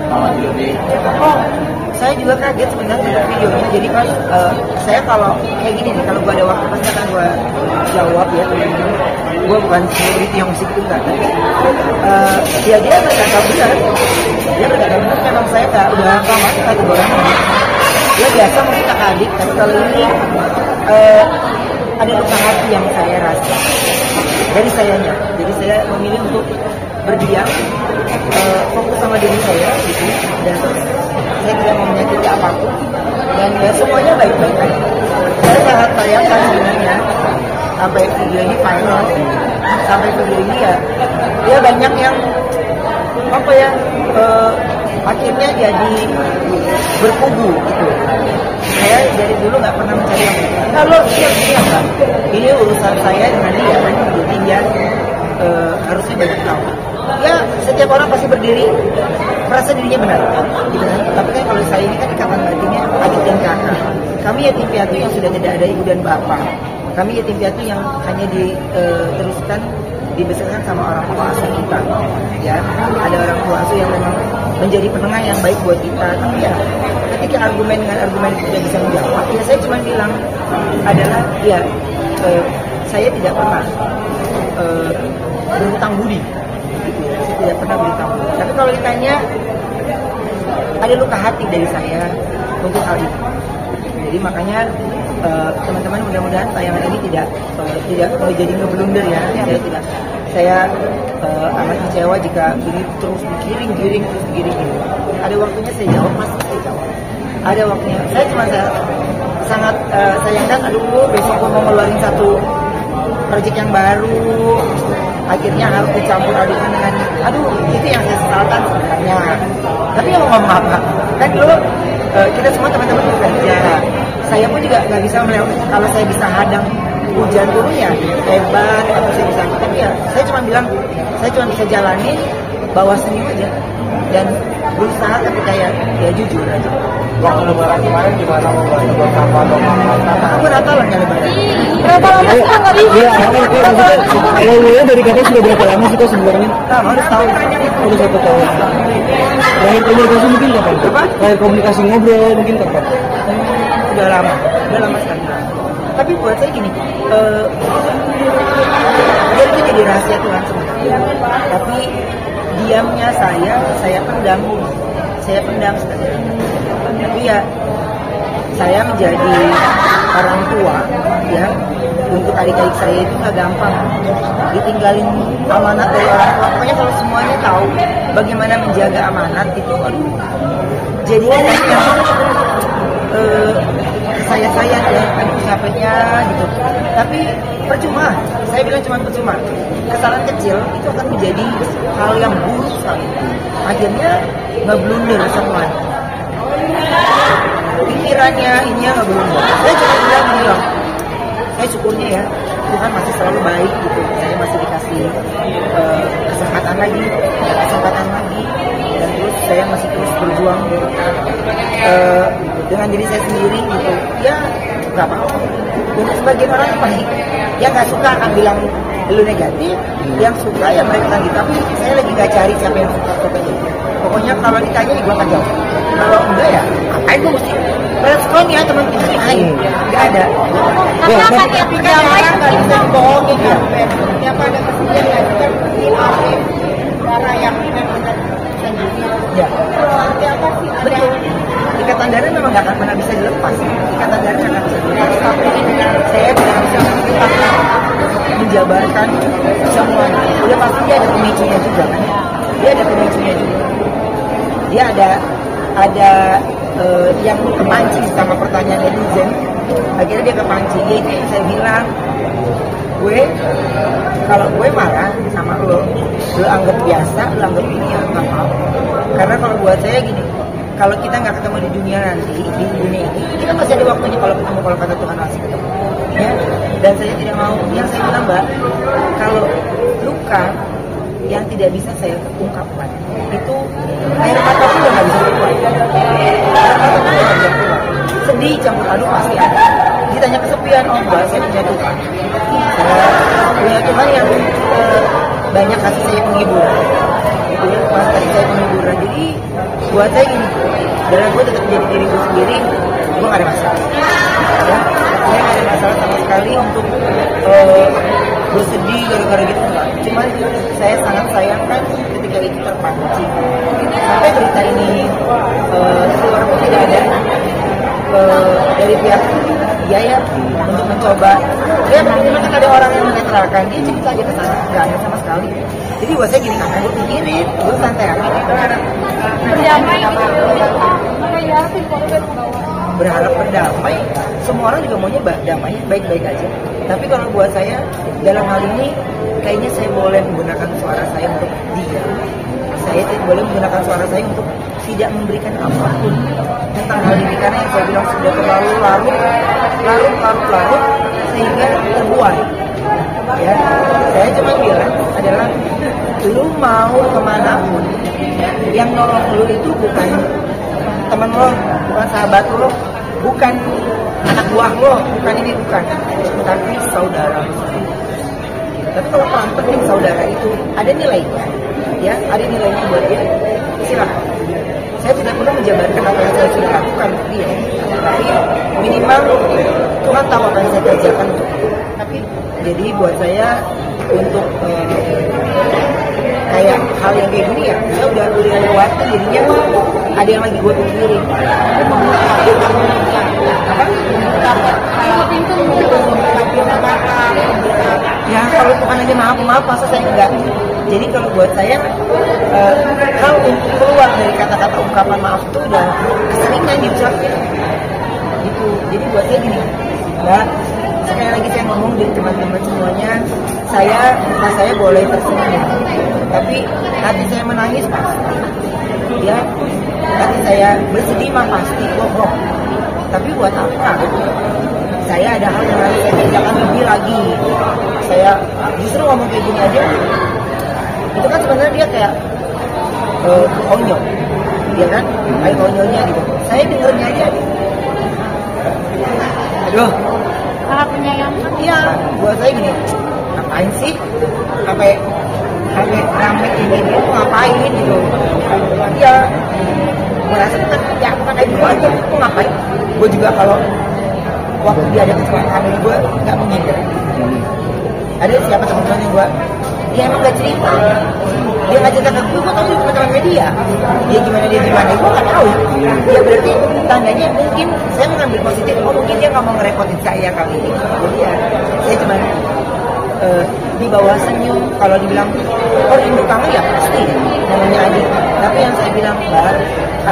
Oh, saya juga kaget sebenarnya dengan videonya. Jadi pas saya kalau kayak gini nih, kalau gue ada waktu pasti akan gue jawab ya. Gue bukan selebriti yang musik itu kan. Ya dia berkata benar. Dia berkata benar. Memang saya udah lama kita orang. Dia biasa mungkin kakak adik, tapi kalau ini ada luka hati yang saya rasa dari sayanya. Jadi saya memilih untuk berdiam, fokus sama diri saya gitu, dan saya tidak mau menyakiti apapun, dan ya semuanya baik-baik aja. Saya sangat sayangkan sebenarnya sampai video ini viral, sampai video ini ya banyak yang apa ya akhirnya jadi berkubu gitu. Saya dari dulu nggak pernah mencari yang kalau siap kan, ini urusan saya dengan dia, jadi dia harusnya banyak tahu. Ya setiap orang pasti berdiri merasa dirinya benar, gitu kan? Tapi kan kalau saya ini kan ikatan batinnya adik dan kakak. Kami yatim piatu yang sudah tidak ada ibu dan bapak. Kami yatim piatu yang hanya diteruskan dibesarkan sama orang tua asuh kita. Ya, ada orang tua asuh yang memang menjadi penengah yang baik buat kita. Tapi ya ketika argumen dengan argumen tidak bisa menjawab, ya saya cuma bilang adalah ya saya tidak pernah berhutang budi. Saya tidak pernah berhutang budi. Tapi kalau ditanya ada luka hati dari saya untuk hal itu. Jadi makanya teman-teman mudah-mudahan tayangan ini tidak jadi ngeblunder ya. Saya amat kecewa jika ini terus digiring. Ada waktunya saya jawab, pasti saya jawab. Ada waktunya. Saya cuma sangat sayangkan, besok mau ngeluarin satu proyek yang baru, akhirnya harus dicampur adukan dengan, itu yang saya sesalkan sebenarnya. Tapi yang mau ngomong apa? Kan dulu kita semua teman-teman bekerja. Saya pun juga nggak bisa melewati, kalau saya bisa hadang hujan turun ya hebat, atau saya bisa, tapi ya saya cuma bilang, saya cuma bisa jalani bawa senyum aja dan berusaha ketika ya jujur aja. Waktu lebaran kemarin gimana mau buat sampah atau apa? Aku rata lah nggak lebaran. Berapa lama sih nggak bisa? Iya, kalau dari kakak sudah berapa lama sih kok sebenarnya? Harus tahu. Udah 1 tahun. Terakhir komunikasi mungkin kapan? Terakhir komunikasi ngobrol mungkin kapan? Udah lama sekali. Tapi buat saya gini, dia itu jadi rahasia Tuhan sebenarnya. Tapi diamnya saya pendam sekali. Tapi ya saya menjadi orang tua ya, untuk adik-adik saya itu nggak gampang ditinggalin amanat dari orang tua. Pokoknya kalau semuanya tahu bagaimana menjaga amanat itu, jadi saya ya capeknya gitu. Tapi percuma, saya bilang cuma percuma. Kesalahan kecil itu akan menjadi hal yang buruk sekali. Akhirnya ngeblunder semua. Pikirannya ini nggak blunder. Saya cuma bilang, saya syukurnya ya Tuhan masih selalu baik gitu. Saya masih dikasih kesempatan lagi, dan terus saya masih terus berjuang dengan diri saya sendiri gitu. Ya nggak apa-apa. Untuk sebagian orang pasti yang nggak suka akan bilang lu negatif, yang suka ya mereka lagi. Tapi saya lagi nggak cari siapa yang suka atau gitu. Pokoknya kalau ditanya gue akan jawab. Kalau enggak ya ngapain gue mesti respon ya teman-teman lain. Nggak ada. Karena apa tiap Orang nggak bisa bohongin ya. Tiap ada kesedihan ya kita dialih cara yang memang sendiri. Ya. Apa sih? Betul. Ikatan darah memang nggak akan pernah bisa dilepas. Ikatan darah nggak akan bisa dilepas. Tapi saya tidak bisa menjabarkan semuanya. Udah pasti dia ada pemicunya juga kan. Dia ada pemicunya juga. Dia ada yang kepancing sama pertanyaan netizen. Akhirnya dia kepancing. Dia kayak saya bilang, kalau gue marah sama lo anggap biasa, lo anggap ini ya nggak mau. Karena kalau buat saya gini, kalau kita nggak ketemu di dunia nanti, di dunia ini, kita masih ada waktunya kalau ketemu, kalau kata Tuhan masih ketemu. Ya, dan saya tidak mau, yang saya bilang Mbak, kalau luka yang tidak bisa saya ungkapkan, itu air mata pun nggak bisa keluar. Air mata pun nggak bisa keluar. Sedih campur aduk pasti ada. Ditanya kesepian, oh Mbak, saya punya Tuhan. Saya punya Tuhan yang banyak kasih saya penghiburan. Gitu ya, kasih saya penghiburan. Jadi buat saya gini, dalam gue tetap jadi diri gue sendiri, gue gak ada masalah. Ya, saya gak ada masalah sama sekali untuk bersedih gara-gara gitu enggak. Cuman saya sangat sayangkan ketika itu terpancing sampai berita ini keluar pun tidak ada dari pihak dia ya untuk mencoba. Ya memang kan ada orang yang menetralkan, dia cerita aja ke sana, nggak ada sama sekali. Jadi buat saya gini, ngapain gue pikirin, gue santai aja. Berharap berdamai, semua orang juga maunya damai, baik-baik aja. Tapi kalau buat saya, dalam hal ini kayaknya saya boleh menggunakan suara saya untuk dia. Saya boleh menggunakan suara saya untuk tidak memberikan apapun tentang hal ini, karena yang saya bilang sudah terlalu larut sehingga terbuai. Ya, saya cuma bilang adalah lu mau kemanapun, yang nolong lu itu bukan teman lo, bukan sahabat lo, bukan anak buah lo, bukan ini, bukan, tapi saudara lo. Tapi kalau peran penting saudara itu ada nilainya, ya, ada nilainya buat dia, silakan. Saya tidak pernah menjabarkan apa yang saya sudah lakukan untuk dia, tapi minimal Tuhan tahu apa yang saya kerjakan untuk dia. Tapi jadi buat saya untuk kayak hal yang kayak gini ya, saya udah lewati, jadinya ada yang lagi gue pikirin. Ya kalau Tuhan aja maaf, masa saya enggak. Jadi kalau buat saya hal untuk keluar dari kata-kata ungkapan maaf itu udah keseringan diucapkan gitu. Jadi buat saya gini, Mbak, sekali lagi saya ngomong di teman-teman semuanya, saya boleh tersenyum, tapi hati saya menangis pasti, ya, hati saya bersedih mah pasti, bohong. Tapi buat apa? Saya ada hal yang harus saya kerjakan lebih lagi. Saya justru ngomong kayak gini aja, itu kan sebenarnya dia kayak konyol, dia kan, kayak konyolnya gitu. Saya dengernya aja, aduh. Sangat menyayangkan. Iya, buat saya gini, ngapain sih? Sampai rame ini tuh ngapain gitu? Iya, merasa kan ya bukan kayak gue aja, gue ngapain? Gue juga kalau waktu dia ada kecelakaan ini gue nggak menghindar. Ada siapa teman-teman yang gue, dia emang nggak cerita, dia nggak cerita ke gue tahu di teman-teman media. Dia gimana gue nggak tahu. Ya berarti tandanya mungkin saya mengambil positif. Oh mungkin dia nggak mau ngerepotin saya kali ini. Jadi ya saya cuma di bawah senyum. Kalau dibilang oh rindu kamu ya pasti namanya adik. Tapi yang saya bilang Mbak,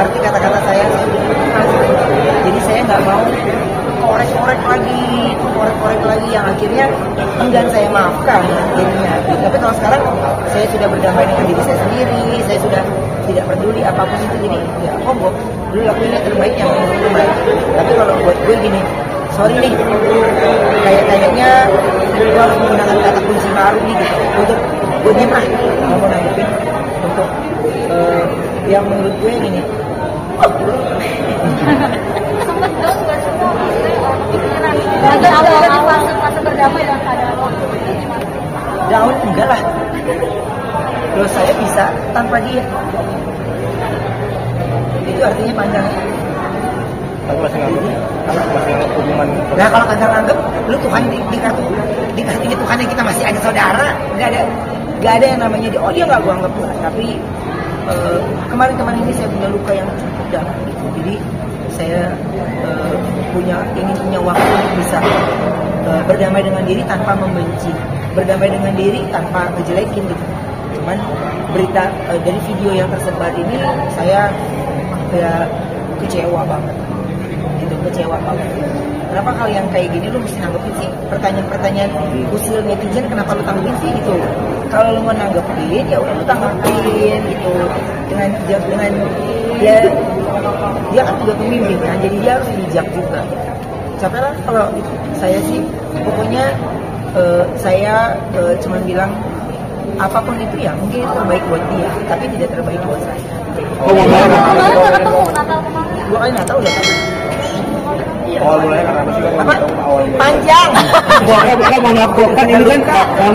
arti kata-kata saya jadi saya nggak mau korek-korek lagi yang akhirnya enggan saya maafkan jadinya. Tapi kalau sekarang saya sudah berdamai dengan diri saya sendiri, saya sudah tidak peduli apapun itu, jadi ya monggo dulu lakuin yang terbaik yang terbaik. Tapi kalau buat gue gini, sorry nih, kayaknya gue harus menggunakan kata kunci baru nih gitu untuk gue diem lah, nggak mau nanggepin untuk yang menurut gue gini. Ada fase berdamai dengan keadaan waktu Down enggak lah. Kalau saya bisa tanpa dia. Itu artinya panjang. Aku masih nganggep hubungan. Nah kalau kagak nganggep, lu Tuhan di kartunya Tuhan yang kita masih ada saudara, nggak ada yang namanya dia. Oh dia nggak gua anggap Tuhan. Tapi kemarin ini saya punya luka yang cukup dalam. Jadi saya ingin punya waktu untuk bisa berdamai dengan diri tanpa membenci, berdamai dengan diri tanpa ngejelekin gitu. Cuman berita dari video yang tersebar ini saya kayak kecewa banget. Kecewa banget. Kenapa hal yang kayak gini lu mesti nanggepin sih? Pertanyaan-pertanyaan usil netizen kenapa lu tanggepin sih gitu? Kalau lu mau nanggepin ya udah lu tanggepin gitu. Dengan ya dia kan juga pemimpin kan, jadi dia harus bijak juga. Capek lah kalau saya sih, pokoknya saya cuma bilang apapun itu ya mungkin itu terbaik buat dia, tapi tidak terbaik buat saya. Oh, Dua kali Natal udah tahu. Awal mulanya karena apa sih? Apa? Panjang. Bukan mau melaporkan ini kan